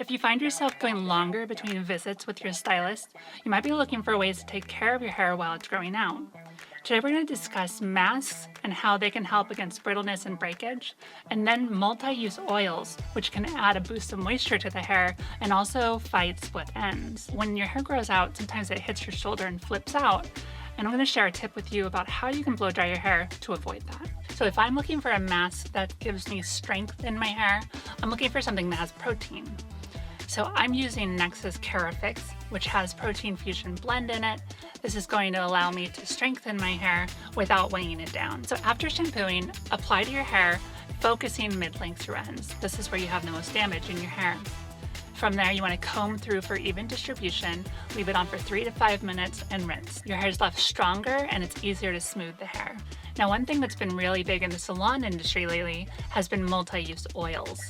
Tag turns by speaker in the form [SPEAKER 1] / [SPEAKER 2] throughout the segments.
[SPEAKER 1] If you find yourself going longer between visits with your stylist, you might be looking for ways to take care of your hair while it's growing out. Today we're going to discuss masks and how they can help against brittleness and breakage, and then multi-use oils, which can add a boost of moisture to the hair and also fight split ends. When your hair grows out, sometimes it hits your shoulder and flips out, and I'm going to share a tip with you about how you can blow dry your hair to avoid that. So if I'm looking for a mask that gives me strength in my hair, I'm looking for something that has protein. So I'm using Nexxus Carafix, which has protein fusion blend in it. This is going to allow me to strengthen my hair without weighing it down. So after shampooing, apply to your hair, focusing mid-length through ends. This is where you have the most damage in your hair. From there, you want to comb through for even distribution, leave it on for 3 to 5 minutes, and rinse. Your hair is left stronger and it's easier to smooth the hair. Now, one thing that's been really big in the salon industry lately has been multi-use oils.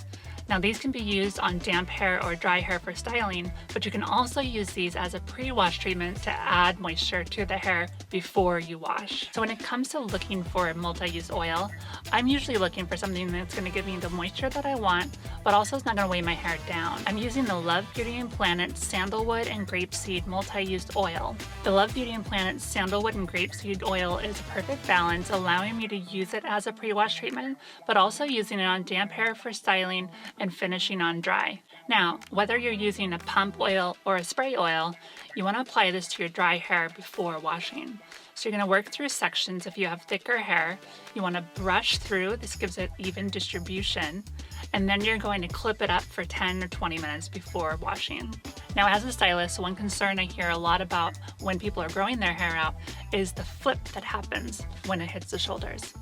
[SPEAKER 1] Now, these can be used on damp hair or dry hair for styling, but you can also use these as a pre-wash treatment to add moisture to the hair before you wash. So when it comes to looking for a multi-use oil, I'm usually looking for something that's going to give me the moisture that I want, but also is not going to weigh my hair down. I'm using the Love Beauty and Planet Sandalwood and Grapeseed Multi-Use Oil. The Love Beauty and Planet Sandalwood and Grapeseed Oil is a perfect balance, allowing me to use it as a pre-wash treatment, but also using it on damp hair for styling and finishing on dry. Now, whether you're using a pump oil or a spray oil, you want to apply this to your dry hair before washing. So you're going to work through sections if you have thicker hair. You want to brush through, this gives it even distribution, and then you're going to clip it up for 10 or 20 minutes before washing. Now, as a stylist, one concern I hear a lot about when people are growing their hair out is the flip that happens when it hits the shoulders.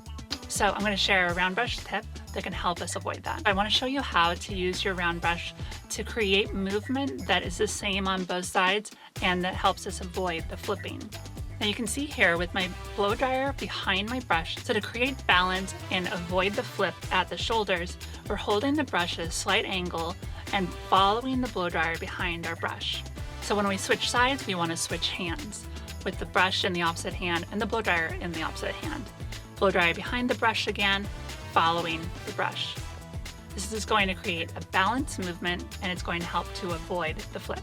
[SPEAKER 1] So I'm going to share a round brush tip that can help us avoid that. I want to show you how to use your round brush to create movement that is the same on both sides and that helps us avoid the flipping. Now you can see here with my blow dryer behind my brush, so to create balance and avoid the flip at the shoulders, we're holding the brush at a slight angle and following the blow dryer behind our brush. So when we switch sides, we want to switch hands with the brush in the opposite hand and the blow dryer in the opposite hand. Blow dry behind the brush again, following the brush. This is going to create a balanced movement and it's going to help to avoid the flip.